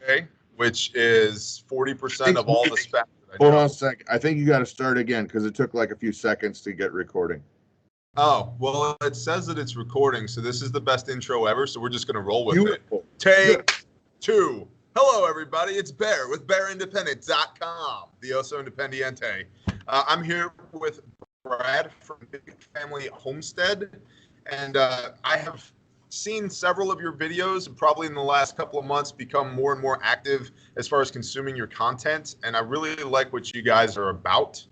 doomsday, which is 40% of all the specs that I Hold know. on a second. I think you got to start again because it took like a few seconds to get recording. Oh, well, it says that it's recording, so this is the best intro ever, so we're just going to roll with Beautiful. it. Take 2. Hello, everybody. It's Bear with BearIndependent.com, the Oso Independiente. I'm here with Brad from Big Family Homestead, and I have seen several of your videos, and probably in the last couple of months become more and more active as far as consuming your content, and I really like what you guys are about.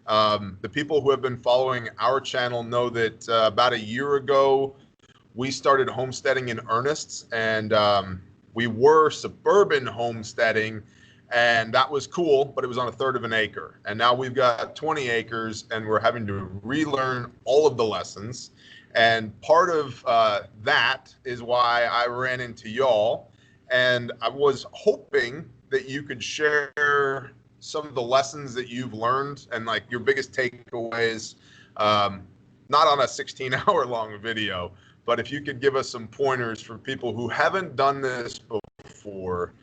The people who have been following our channel know that about a year ago, we started homesteading in earnest, and we were suburban homesteading, and that was cool, but it was on 1/3 of an acre. And now we've got 20 acres, and we're having to relearn all of the lessons. And part of that is why I ran into y'all, and I was hoping that you could share some of the lessons that you've learned and like your biggest takeaways, not on a 16-hour long video, but if you could give us some pointers for people who haven't done this before,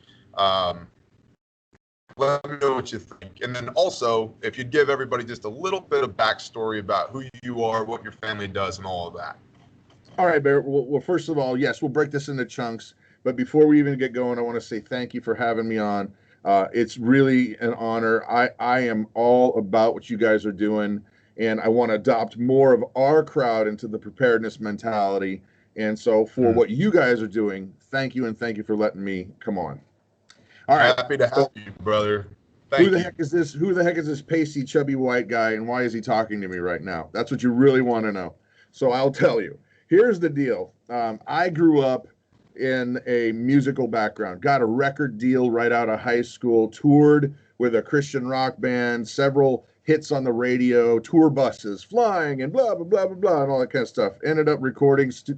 let me know what you think. And then also, if you'd give everybody just a little bit of backstory about who you are, what your family does, and all of that. All right, Bear. Well, first of all, yes, we'll break this into chunks. But before we even get going, I want to say thank you for having me on. It's really an honor. I am all about what you guys are doing, and I want to adopt more of our crowd into the preparedness mentality. And so for what you guys are doing, thank you, and thank you for letting me come on. All right. Happy to have you, brother. Thank Who the you. heck is this? Who the heck is this pasty, chubby white guy, and why is he talking to me right now? That's what you really want to know. So I'll tell you. Here's the deal. I grew up in a musical background, got a record deal right out of high school, toured with a Christian rock band, several hits on the radio, tour buses, flying, and blah, blah, blah, blah, blah, and all that kind of stuff. Ended up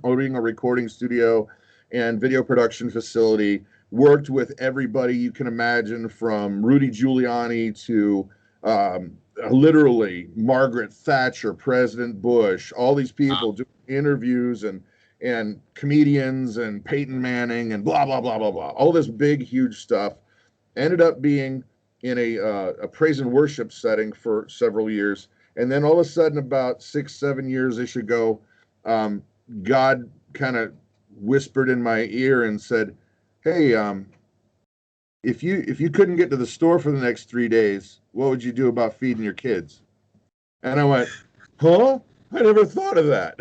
owning a recording studio and video production facility. Worked with everybody you can imagine, from Rudy Giuliani to literally Margaret Thatcher, President Bush, all these people doing interviews and comedians and Peyton Manning and blah, blah, blah, blah, blah. All this big, huge stuff. Ended up being in a praise and worship setting for several years. And then all of a sudden, about 6-7 years-ish ago, God kind of whispered in my ear and said, hey, if you couldn't get to the store for the next 3 days, what would you do about feeding your kids? And I went, huh? I never thought of that.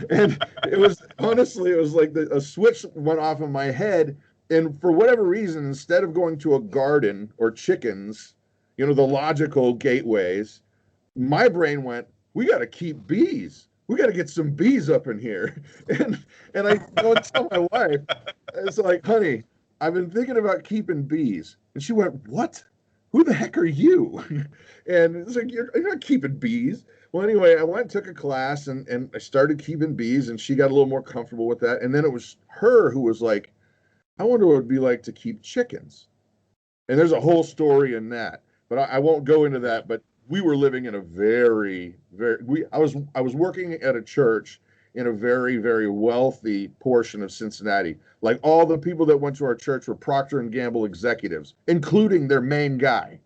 And it was, honestly, it was like a switch went off in my head. And for whatever reason, instead of going to a garden or chickens, the logical gateways, my brain went, we got to keep bees. We got to get some bees up in here. And I go tell my wife, it's like, honey, I've been thinking about keeping bees. And she went, what? Who the heck are you? And it's like, you're not keeping bees. Well, anyway, I went and took a class and I started keeping bees, and she got a little more comfortable with that. And then it was her who was like, I wonder what it would be like to keep chickens. And there's a whole story in that, but I won't go into that. But we were living in a I was working at a church in a very, very wealthy portion of Cincinnati. Like, all the people that went to our church were Procter & Gamble executives, including their main guy.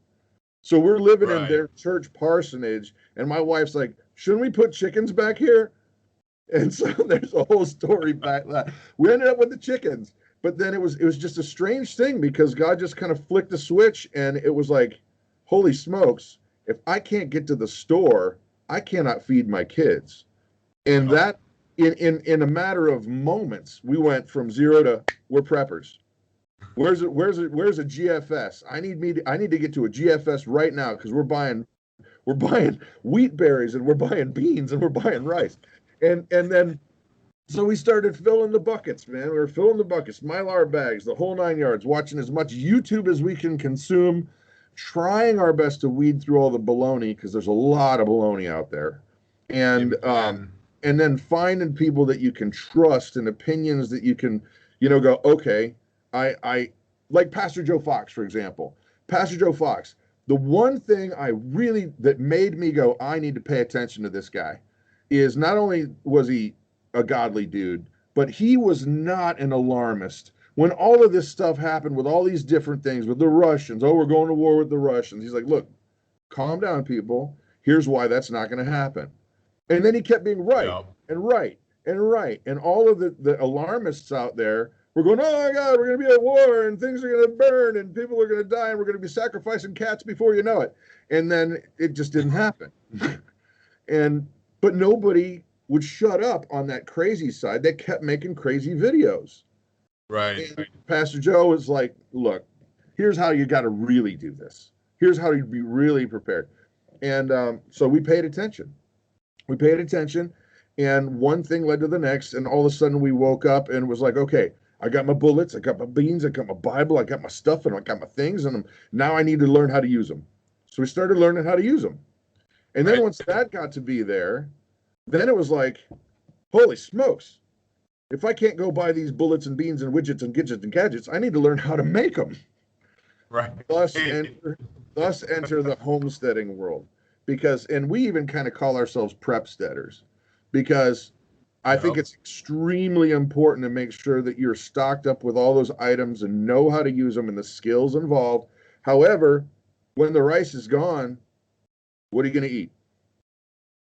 So we're living in their church parsonage, and my wife's like, shouldn't we put chickens back here? And so there's a whole story back that. We ended up with the chickens, but then it was just a strange thing, because God just kind of flicked the switch, and it was like, holy smokes, if I can't get to the store, I cannot feed my kids. And that, in a matter of moments, we went from 0 to we're preppers. Where's a GFS? I need to get to a GFS right now, because we're buying wheat berries, and we're buying beans, and we're buying rice. And then so we started filling the buckets, man. We were filling the buckets, Mylar bags, the whole 9 yards, watching as much YouTube as we can consume, trying our best to weed through all the baloney, because there's a lot of baloney out there. And then finding people that you can trust and opinions that you can, go, okay, I like Pastor Joe Fox, for example. Pastor Joe Fox, the one thing that made me go, I need to pay attention to this guy, is not only was he a godly dude, but he was not an alarmist when all of this stuff happened with all these different things with the Russians, oh, we're going to war with the Russians. He's like, look, calm down, people. Here's why that's not going to happen. And then he kept being right and right and right. And all of the alarmists out there were going, oh my God, we're going to be at war and things are going to burn and people are going to die and we're going to be sacrificing cats before you know it. And then it just didn't happen. But nobody would shut up on that crazy side. They kept making crazy videos. Right. And Pastor Joe was like, look, here's how you got to really do this. Here's how you be really prepared. And so we paid attention. And one thing led to the next. And all of a sudden we woke up and was like, okay, I got my bullets, I got my beans, I got my Bible, I got my stuff, and I got my things. And now I need to learn how to use them. So we started learning how to use them. And then once that got to be there, then it was like, holy smokes. If I can't go buy these bullets and beans and widgets and gadgets and gadgets, I need to learn how to make them. Right. Thus enter the homesteading world. And we even kind of call ourselves prepsteaders, because I think it's extremely important to make sure that you're stocked up with all those items and know how to use them and the skills involved. However, when the rice is gone, what are you going to eat?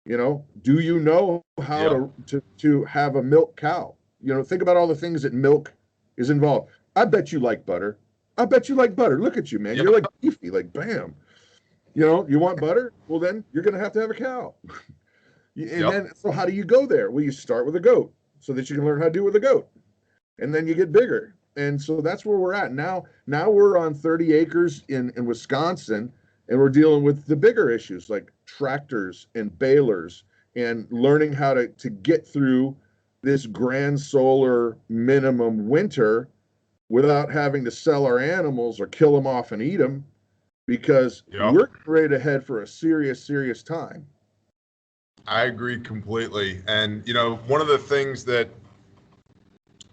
Do you know how to have a milk cow? Think about all the things that milk is involved. I bet you like butter. Look at you, man. You're like beefy, like bam. You want butter? Well, then you're going to have a cow. Then, so how do you go there? Well, you start with a goat so that you can learn how to do it with a goat. And then you get bigger. And so that's where we're at. Now we're on 30 acres in Wisconsin, and we're dealing with the bigger issues like tractors and balers and learning how to get through this grand solar minimum winter without having to sell our animals or kill them off and eat them, because we're ready to head for a serious time. I agree completely. And, one of the things that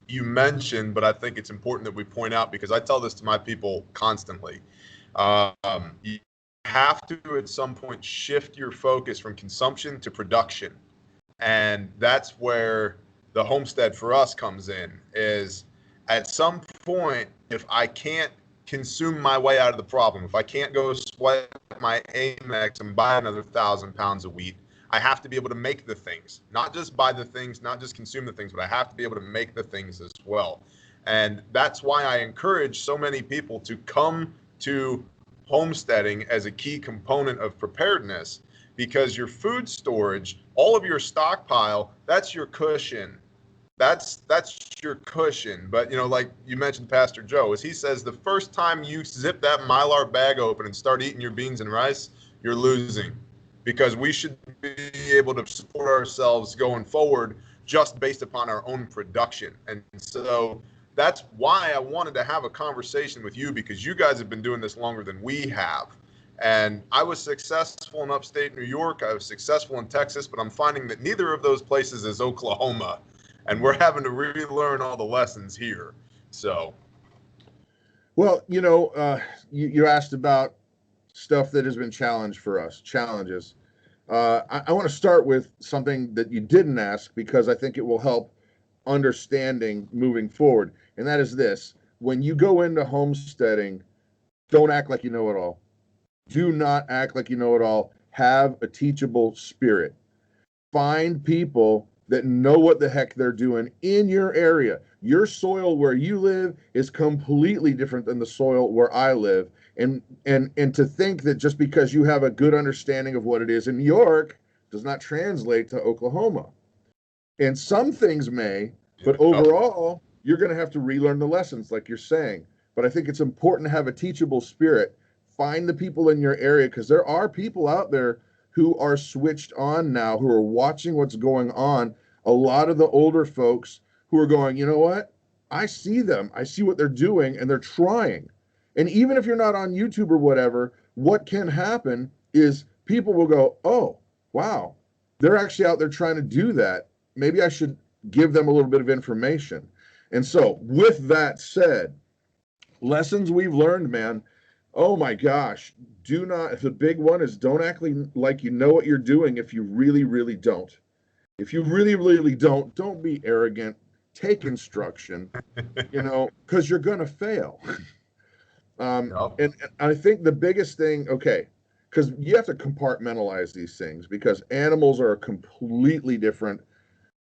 you mentioned, but I think it's important that we point out, because I tell this to my people constantly, you have to at some point shift your focus from consumption to production. And that's where the homestead for us comes in, is at some point, if I can't consume my way out of the problem, if I can't go sweat my Amex and buy another 1,000 pounds of wheat, I have to be able to make the things, not just buy the things, not just consume the things, but I have to be able to make the things as well. And that's why I encourage so many people to come to homesteading as a key component of preparedness, because your food storage, all of your stockpile, that's your cushion. That's your cushion. But, like you mentioned Pastor Joe, as he says, the first time you zip that Mylar bag open and start eating your beans and rice, you're losing. Because we should be able to support ourselves going forward just based upon our own production. And so that's why I wanted to have a conversation with you, because you guys have been doing this longer than we have. And I was successful in upstate New York. I was successful in Texas, but I'm finding that neither of those places is Oklahoma. And we're having to relearn all the lessons here. So. Well, you asked about stuff that has been challenges. I want to start with something that you didn't ask, because I think it will help understanding moving forward. And that is this: when you go into homesteading, don't act like you know it all. Do not act like you know it all. Have a teachable spirit. Find people that know what the heck they're doing in your area. Your soil where you live is completely different than the soil where I live. And to think that just because you have a good understanding of what it is in New York does not translate to Oklahoma. And some things may, but overall, you're going to have to relearn the lessons, like you're saying. But I think it's important to have a teachable spirit. Find the people in your area, because there are people out there who are switched on now, who are watching what's going on. A lot of the older folks who are going, you know what? I see them. I see what they're doing, and they're trying. And even if you're not on YouTube or whatever, what can happen is people will go, oh, wow, they're actually out there trying to do that. Maybe I should give them a little bit of information. And so with that said, lessons we've learned, man. Oh my gosh. The big one is don't act like you know what you're doing if you really, really don't. If you really, really don't be arrogant. take instruction, because you're going to fail. And I think the biggest thing, okay, because you have to compartmentalize these things, because animals are a completely different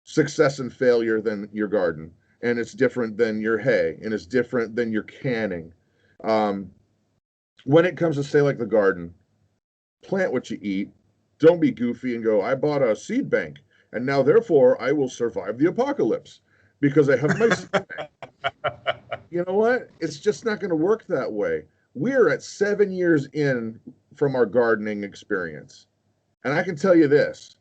success and failure than your garden, and it's different than your hay, and it's different than your canning. When it comes to, say, like the garden, plant what you eat. Don't be goofy and go, I bought a seed bank, and now therefore I will survive the apocalypse because I have my seed bank. You know what? It's just not going to work that way. We're at 7 years in from our gardening experience. And I can tell you this,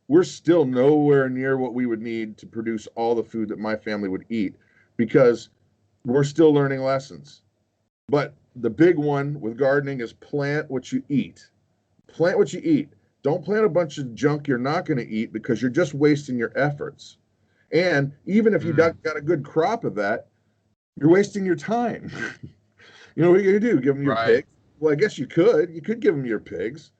we're still nowhere near what we would need to produce all the food that my family would eat, because we're still learning lessons. But the big one with gardening is plant what you eat. Plant what you eat. Don't plant a bunch of junk you're not going to eat, because you're just wasting your efforts. And even if you got a good crop of that, you're wasting your time. What are you going to do? Give them your pigs? Well, I guess you could. You could give them your pigs,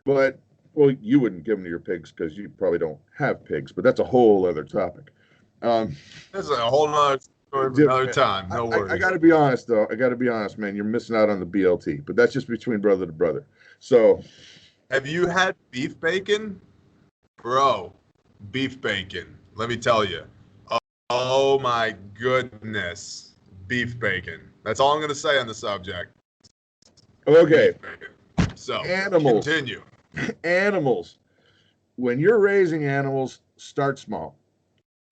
but, well, you wouldn't give them to your pigs because you probably don't have pigs, but that's a whole other topic. That's a whole other story for another time. No worries. I got to be honest, though. Man. You're missing out on the BLT, but that's just between brother to brother. So, have you had beef bacon? Bro, beef bacon. Let me tell you. Oh my goodness. Beef bacon. That's all I'm going to say on the subject. Okay. So, animals. Continue. Animals. When you're raising animals, start small.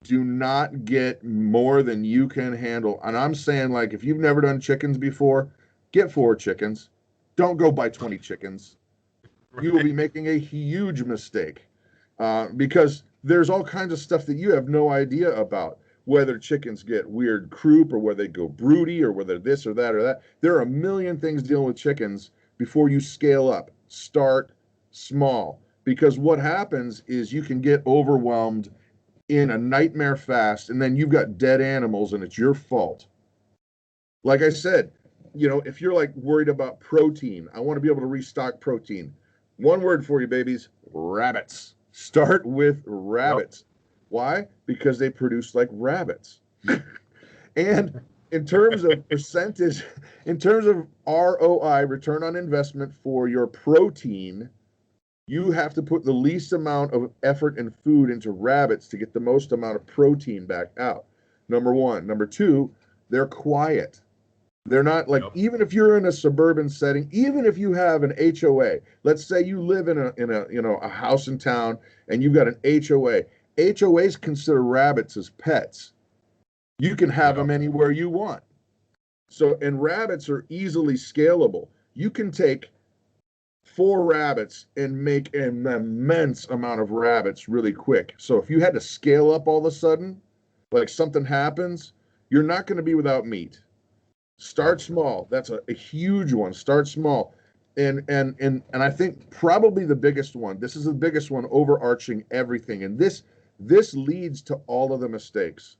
Do not get more than you can handle. And I'm saying, like, if you've never done chickens before, get 4 chickens. Don't go buy 20 chickens. You will be making a huge mistake, because there's all kinds of stuff that you have no idea about. Whether chickens get weird croup, or whether they go broody, or whether this or that or that. There are a million things dealing with chickens before you scale up. Start small, because what happens is you can get overwhelmed in a nightmare fast, and then you've got dead animals, and it's your fault. Like I said, if you're like worried about protein, I want to be able to restock protein. One word for you, babies: rabbits. Start with rabbits. Yep. Why? Because they produce like rabbits. And in terms of percentage, in terms of ROI, return on investment for your protein, you have to put the least amount of effort and food into rabbits to get the most amount of protein back out. Number one. Number two, they're quiet. They're not like, even if you're in a suburban setting, even if you have an HOA, let's say you live in a house in town and you've got an HOA. HOAs consider rabbits as pets. You can have them anywhere you want. So, and rabbits are easily scalable. You can take 4 rabbits and make an immense amount of rabbits really quick. So if you had to scale up all of a sudden, like something happens, you're not going to be without meat. Start small. That's a huge one. Start small. And I think probably the biggest one, this is the biggest one overarching everything. And this leads to all of the mistakes.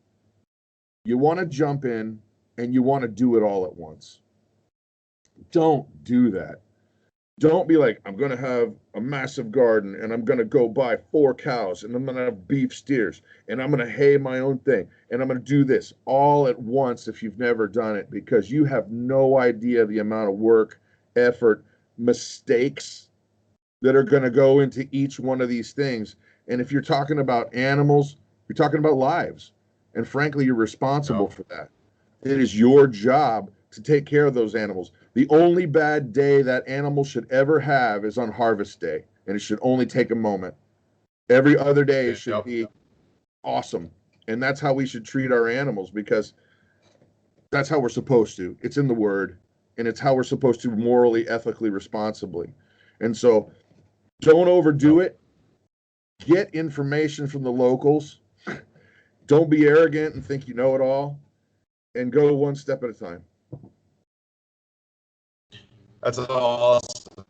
You want to jump in and you want to do it all at once. Don't do that. Don't be like, I'm going to have a massive garden and I'm going to go buy 4 cows and I'm going to have beef steers and I'm going to hay my own thing and I'm going to do this all at once if you've never done it, because you have no idea the amount of work, effort, mistakes that are going to go into each one of these things. And if you're talking about animals, you're talking about lives. And frankly, you're responsible for that. It is your job to take care of those animals. The only bad day that animal should ever have is on harvest day, and it should only take a moment. Every other day should be awesome. And that's how we should treat our animals, because that's how we're supposed to. It's in the word, and it's how we're supposed to morally, ethically, responsibly. And so don't overdo it. Get information from the locals. Don't be arrogant and think you know it all, and go one step at a time. That's awesome.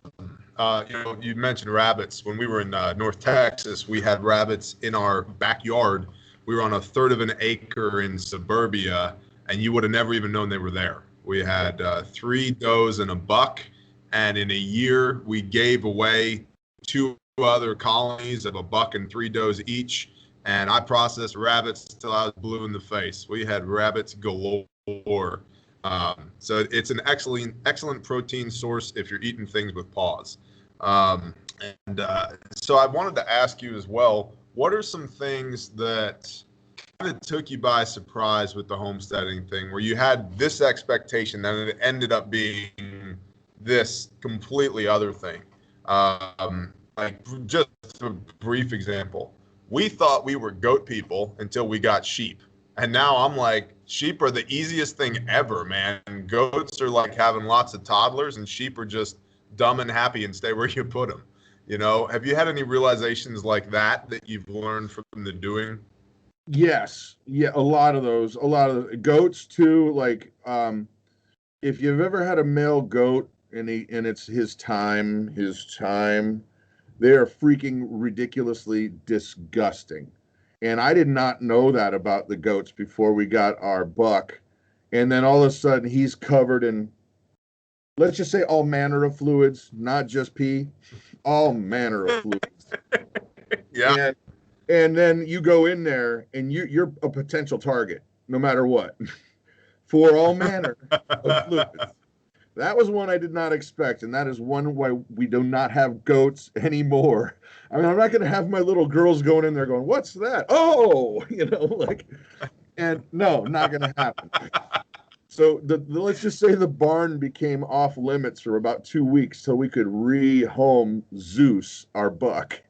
You mentioned rabbits. When we were in North Texas, we had rabbits in our backyard. We were on a 1/3 of an acre in suburbia, and you would have never even known they were there. We had 3 does and a buck, and in a year, we gave away 2 other colonies of a buck and 3 does each. and I processed rabbits till I was blue in the face. We had rabbits galore. So it's an excellent protein source if you're eating things with paws. So I wanted to ask you as well, what are some things that kind of took you by surprise with the homesteading thing, where you had this expectation that it ended up being this completely other thing? Like, just a brief example. We thought we were goat people until we got sheep. And now I'm like, sheep are the easiest thing ever, man. Goats are like having lots of toddlers, and sheep are just dumb and happy and stay where you put them. You know, have you had any realizations like that you've learned from the doing? Yes. Yeah, a lot of those. A lot of goats too. Like, if you've ever had a male goat and it's his time, they are freaking ridiculously disgusting. And I did not know that about the goats before we got our buck. And then all of a sudden he's covered in, let's just say, all manner of fluids, not just pee, all manner of fluids. Yeah. And then you go in there and you're a potential target, no matter what, for all manner of fluids. That was one I did not expect, and that is one why we do not have goats anymore. I mean, I'm not going to have my little girls going in there going, "What's that?" Oh, like, and no, not going to happen. So let's just say the barn became off limits for about 2 weeks till we could rehome Zeus, our buck.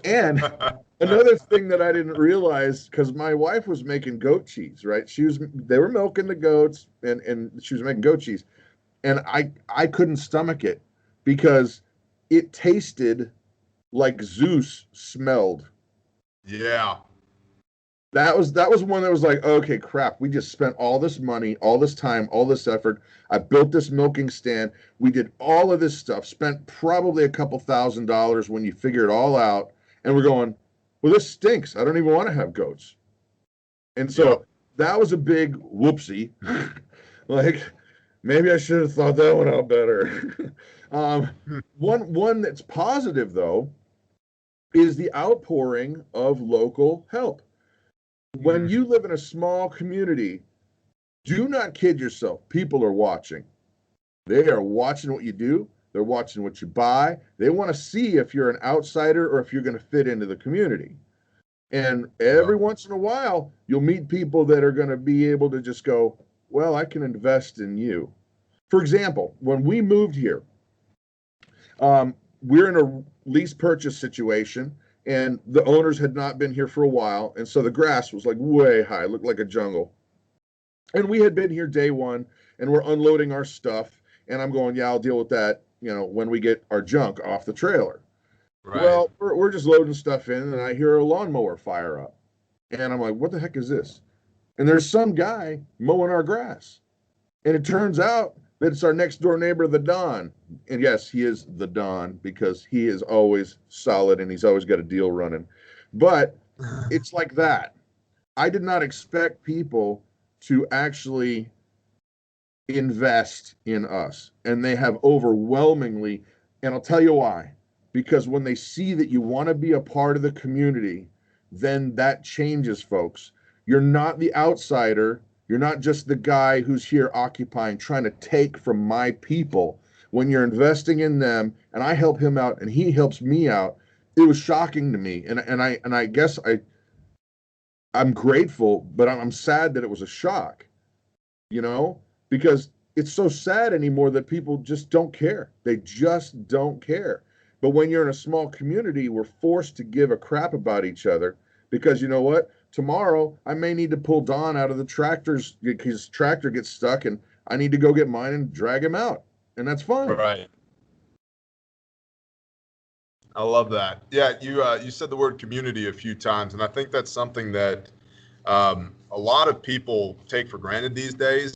And another thing that I didn't realize, because my wife was making goat cheese, right? They were milking the goats, and she was making goat cheese. And I couldn't stomach it because it tasted like Zeus smelled. Yeah. That was one that was like, okay, crap. We just spent all this money, all this time, all this effort. I built this milking stand. We did all of this stuff, spent probably a couple $1,000s when you figure it all out. And we're going, well, this stinks. I don't even want to have goats. And so that was a big whoopsie. Like, maybe I should have thought that one out better. One that's positive, though, is the outpouring of local help. When you live in a small community, do not kid yourself. People are watching. They are watching what you do. They're watching what you buy. They want to see if you're an outsider or if you're going to fit into the community. And every once in a while, you'll meet people that are going to be able to just go, well, I can invest in you. For example, when we moved here, we're in a lease purchase situation, and the owners had not been here for a while, and so the grass was like way high, looked like a jungle. And we had been here day one, and we're unloading our stuff, and I'm going, yeah, I'll deal with that, when we get our junk off the trailer. Right. Well, we're just loading stuff in, and I hear a lawnmower fire up. And I'm like, what the heck is this? And there's some guy mowing our grass. And it turns out that it's our next door neighbor, the Don. And yes, he is the Don because he is always solid and he's always got a deal running. But it's like that. I did not expect people to actually invest in us. And they have overwhelmingly. And I'll tell you why. Because when they see that you want to be a part of the community, then that changes, folks. You're not the outsider. You're not just the guy who's here occupying, trying to take from my people. When you're investing in them, and I help him out, and he helps me out, it was shocking to me. And I guess I'm grateful, but I'm sad that it was a shock, because it's so sad anymore that people just don't care. They just don't care. But when you're in a small community, we're forced to give a crap about each other because you know what? Tomorrow, I may need to pull Don out of the tractor's, his tractor gets stuck, and I need to go get mine and drag him out. And that's fine. Right. I love that. Yeah, you said the word community a few times, and I think that's something that a lot of people take for granted these days.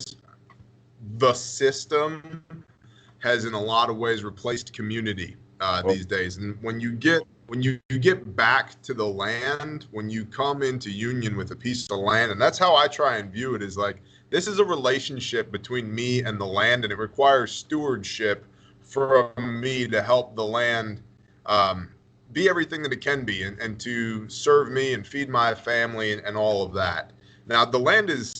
The system has, in a lot of ways, replaced community these days. And when you get back to the land, when you come into union with a piece of land, and that's how I try and view it, is like, this is a relationship between me and the land, and it requires stewardship from me to help the land be everything that it can be, and to serve me and feed my family and all of that. Now, the land is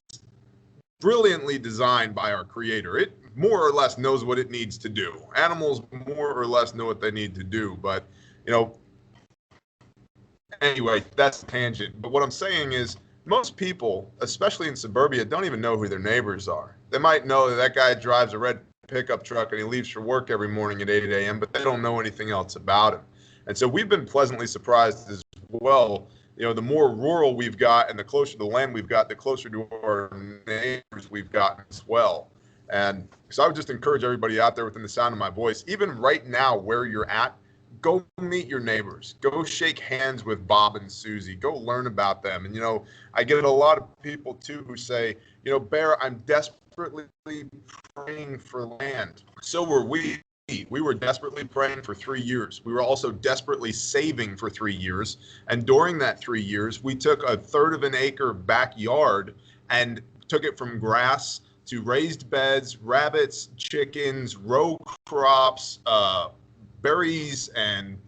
brilliantly designed by our creator. It more or less knows what it needs to do. Animals more or less know what they need to do. But, you know, anyway, that's a tangent. But what I'm saying is most people, especially in suburbia, don't even know who their neighbors are. They might know that that guy drives a red pickup truck and he leaves for work every morning at 8 a.m., but they don't know anything else about him. And so we've been pleasantly surprised as well. You know, the more rural we've got and the closer to the land we've got, the closer to our neighbors we've gotten as well. And so I would just encourage everybody out there within the sound of my voice, even right now where you're at, go meet your neighbors. Go shake hands with Bob and Susie. Go learn about them. And, you know, I get a lot of people, too, who say, you know, Bear, I'm desperately praying for land. So were we. We were desperately praying for 3 years. We were also desperately saving for 3 years. And during that 3 years, we took a third of an acre backyard and took it from grass to raised beds, rabbits, chickens, row crops, berries and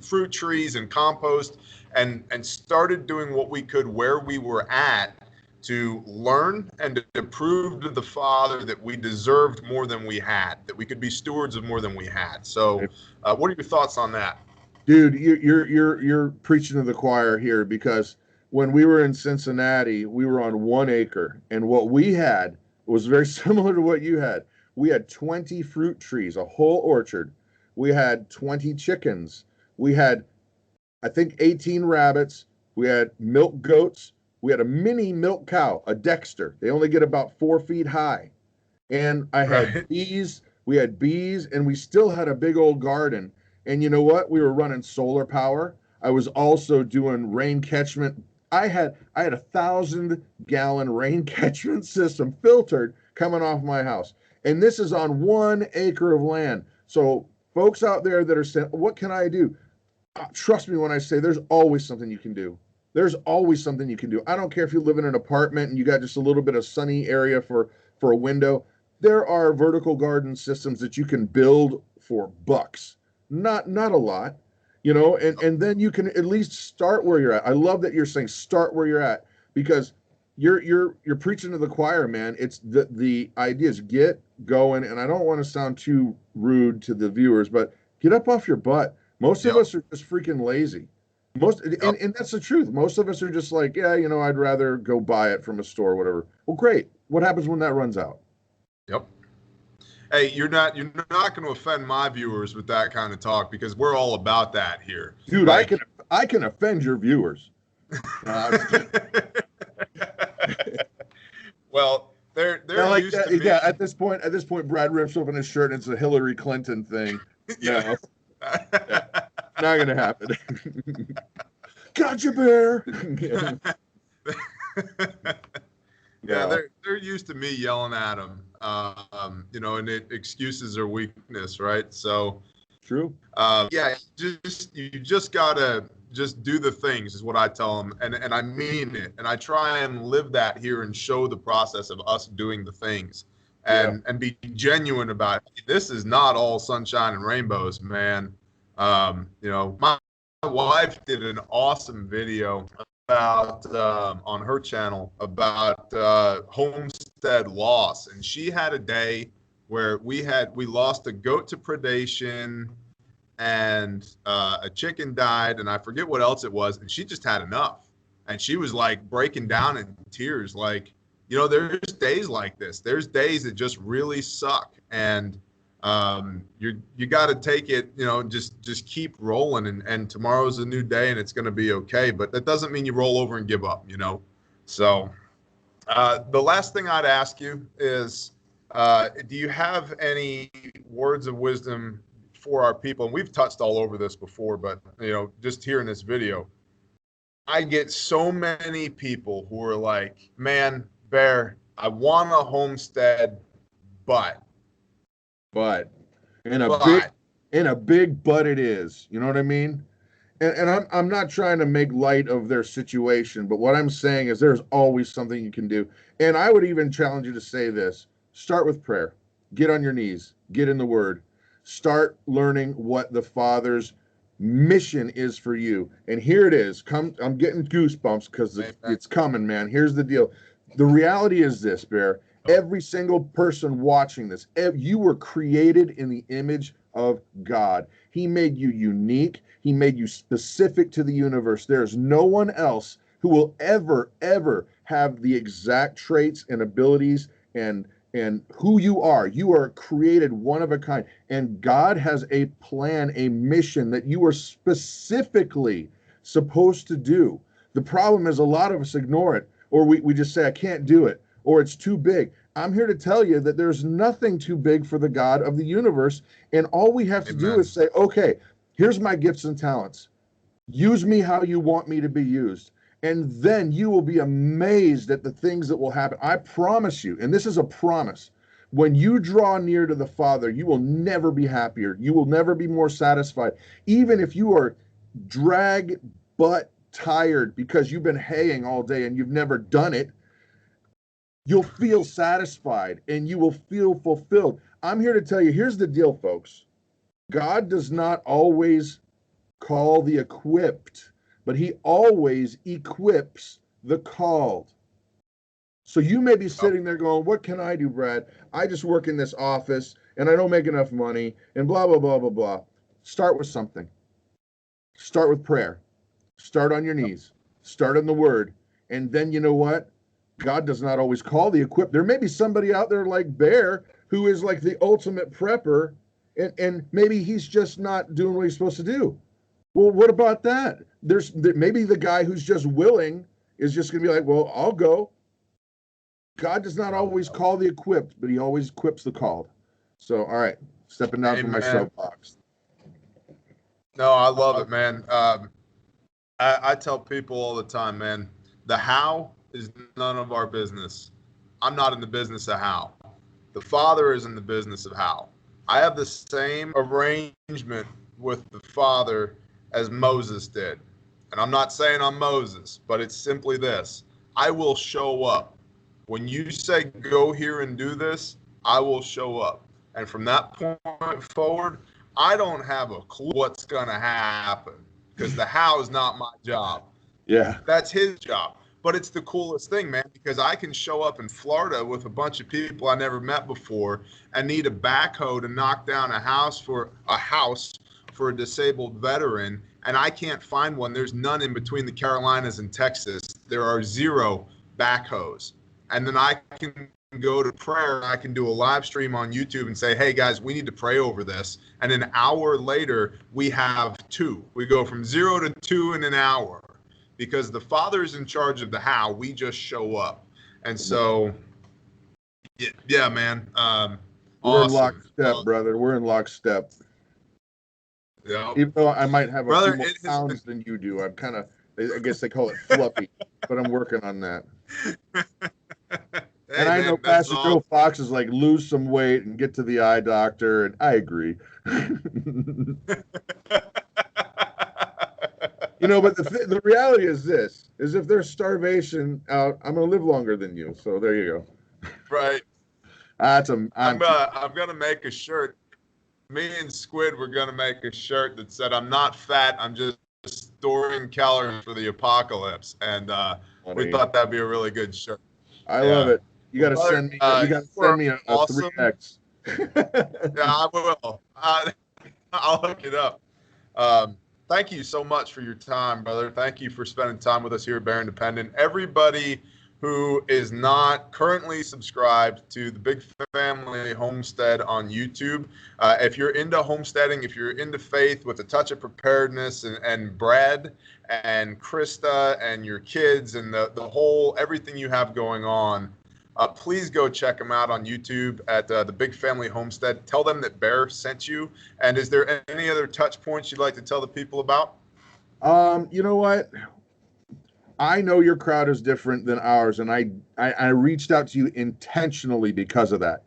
fruit trees and compost, and started doing what we could where we were at to learn and to prove to the Father that we deserved more than we had, that we could be stewards of more than we had. So what are your thoughts on that? Dude, you're preaching to the choir here, because when we were in Cincinnati, we were on 1 acre, and what we had was very similar to what you had. We had 20 fruit trees, a whole orchard. We had 20 chickens. We had, I think, 18 rabbits. We had milk goats. We had a mini milk cow, a Dexter. They only get about 4 feet high. And I had bees. We had bees, and we still had a big old garden. And you know what? We were running solar power. I was also doing rain catchment. I had a 1,000-gallon rain catchment system filtered coming off my house. And this is on 1 acre of land. So folks out there that are saying, what can I do? Trust me when I say there's always something you can do. There's always something you can do. I don't care if you live in an apartment and you got just a little bit of sunny area for a window. There are vertical garden systems that you can build for bucks. Not a lot, you know, and then you can at least start where you're at. I love that you're saying start where you're at, because you're preaching to the choir, man. It's the idea is get going, and I don't want to sound too rude to the viewers, but get up off your butt. Most of us are just freaking lazy. And that's the truth. Most of us are just like, yeah, you know, I'd rather go buy it from a store or whatever. Well, great. What happens when that runs out? Yep. Hey, you're not going to offend my viewers with that kind of talk, because we're all about that here. Dude, like, I can offend your viewers. Well, they're like used that, to me. Yeah, at this point, Brad rips open his shirt and it's a Hillary Clinton thing. Yeah. Yeah. Not gonna happen. Gotcha, Bear. Yeah, they're used to me yelling at them, you know, and it excuses their weakness, right? So true. Yeah, you just gotta just do the things is what I tell them, and I mean it, and I try and live that here and show the process of us doing the things, and be genuine about it. This is not all sunshine and rainbows, man. You know, my wife did an awesome video about on her channel about homestead loss, and she had a day where we lost a goat to predation, and a chicken died, and I forget what else it was, and she just had enough, and she was like breaking down in tears, like, you know, there's days like this. There's days that just really suck, and you got to take it, you know, just keep rolling, and tomorrow's a new day, and it's going to be okay. But that doesn't mean you roll over and give up, you know. So the last thing I'd ask you is, do you have any words of wisdom for our people? And we've touched all over this before, but, you know, just here in this video, I get so many people who are like, man, Bear, I want a homestead, but in a big but it is, you know what I mean? And I'm not trying to make light of their situation, but what I'm saying is there's always something you can do. And I would even challenge you to say this: start with prayer, get on your knees, get in the Word, start learning what the Father's mission is for you. And here it is. I'm getting goosebumps because it's coming, man. Here's the deal. The reality is this, Bear. Every single person watching this, you were created in the image of God. He made you unique. He made you specific to the universe. There's no one else who will ever have the exact traits and abilities and who you are. You are created one of a kind. And God has a plan, a mission that you are specifically supposed to do. The problem is a lot of us ignore it, or we just say, I can't do it, or it's too big. I'm here to tell you that there's nothing too big for the God of the universe. And all we have to do is say, okay, here's my gifts and talents. Use me how you want me to be used. And then you will be amazed at the things that will happen. I promise you, and this is a promise, when you draw near to the Father, you will never be happier. You will never be more satisfied. Even if you are drag butt tired because you've been haying all day and you've never done it, you'll feel satisfied and you will feel fulfilled. I'm here to tell you, here's the deal, folks. God does not always call the equipped, but he always equips the called. So you may be sitting there going, what can I do, Brad? I just work in this office and I don't make enough money and blah, blah, blah, blah, blah. Start with something. Start with prayer. Start on your knees. Start in the word. And then you know what? God does not always call the equipped. There may be somebody out there like Bear who is like the ultimate prepper, and maybe he's just not doing what he's supposed to do. Well, what about that? Maybe the guy who's just willing is just going to be like, well, I'll go. God does not always call the equipped, but he always equips the called. So, all right, stepping down from my soapbox. No, I love it, man. I tell people all the time, man, the how is none of our business. I'm not in the business of how. The Father is in the business of how. I have the same arrangement with the Father as Moses did. And I'm not saying I'm Moses, but it's simply this. I will show up. When you say go here and do this, I will show up. And from that point forward, I don't have a clue what's going to happen because the how is not my job. Yeah. That's his job. But it's the coolest thing, man, because I can show up in Florida with a bunch of people I never met before and need a backhoe to knock down a house for a disabled veteran, and I can't find one. There's none in between the Carolinas and Texas. There are 0 backhoes. And then I can go to prayer. I can do a live stream on YouTube and say, hey, guys, we need to pray over this. And an hour later, we have 2. We go from 0 to 2 in an hour because the Father's in charge of the how. We just show up. And so, yeah, man. We're in lockstep, brother. We're in lockstep. Yeah. Even though I might have a few more pounds than you do, I'm kind of, I guess they call it fluffy, but I'm working on that. Hey, and I know Pastor Joe Fox is like, lose some weight and get to the eye doctor, and I agree. You know, but the reality is this, is if there's starvation out, I'm going to live longer than you. So there you go. Right. I'm going to make a shirt. Me and Squid were going to make a shirt that said, I'm not fat, I'm just storing calories for the apocalypse. And we thought that'd be a really good shirt. I love it. You got to send me. You got to send me a 3X. Yeah, I will. I'll hook it up. Thank you so much for your time, brother. Thank you for spending time with us here at Bear Independent. Everybody who is not currently subscribed to the Big Family Homestead on YouTube, if you're into homesteading, if you're into faith with a touch of preparedness and Brad and Krista and your kids and the whole everything you have going on, please go check them out on YouTube at the Big Family Homestead. Tell them that Bear sent you. And is there any other touch points you'd like to tell the people about? You know what? I know your crowd is different than ours, and I reached out to you intentionally because of that.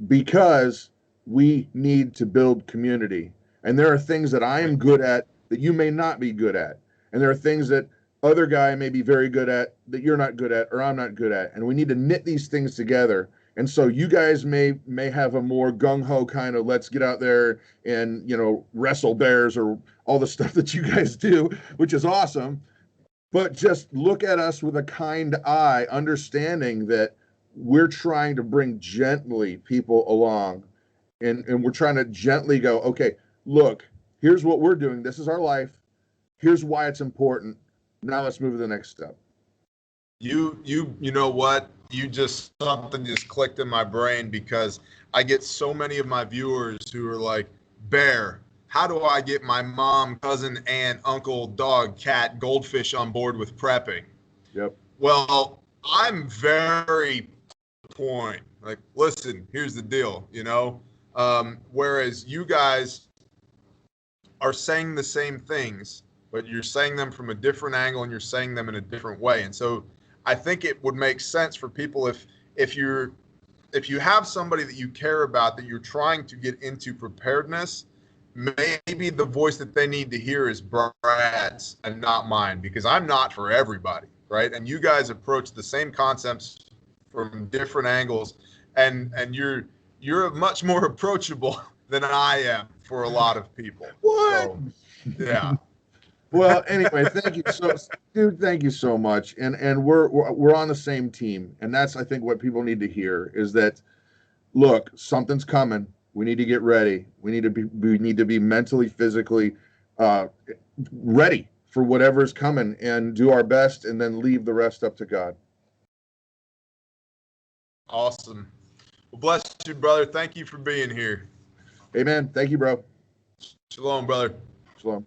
Because we need to build community. And there are things that I am good at that you may not be good at. And there are things that other guy may be very good at that you're not good at or I'm not good at. And we need to knit these things together And so you guys may have a more gung-ho kind of let's get out there and, you know, wrestle bears or all the stuff that you guys do, which is awesome. But just look at us with a kind eye, understanding that we're trying to bring gently people along, and we're trying to gently go, okay, look, here's what we're doing. This is our life. Here's why it's important. Now let's move to the next step. You know what? Something just clicked in my brain, because I get so many of my viewers who are like, Bear, how do I get my mom, cousin, aunt, uncle, dog, cat, goldfish on board with prepping? Yep. Well, I'm very to the point. Like, listen, here's the deal, you know? Whereas you guys are saying the same things, but you're saying them from a different angle and you're saying them in a different way. And so I think it would make sense for people if you have somebody that you care about, that you're trying to get into preparedness, maybe the voice that they need to hear is Brad's and not mine, because I'm not for everybody, right? And you guys approach the same concepts from different angles, and you're much more approachable than I am for a lot of people. What? So, yeah. Well, anyway, thank you dude, thank you so much. And we're on the same team. And that's, I think, what people need to hear is that, look, something's coming. We need to get ready. We need to be mentally, physically ready for whatever's coming, and do our best, and then leave the rest up to God. Awesome. Well, bless you, brother. Thank you for being here. Amen. Thank you, bro. Shalom, brother. Shalom.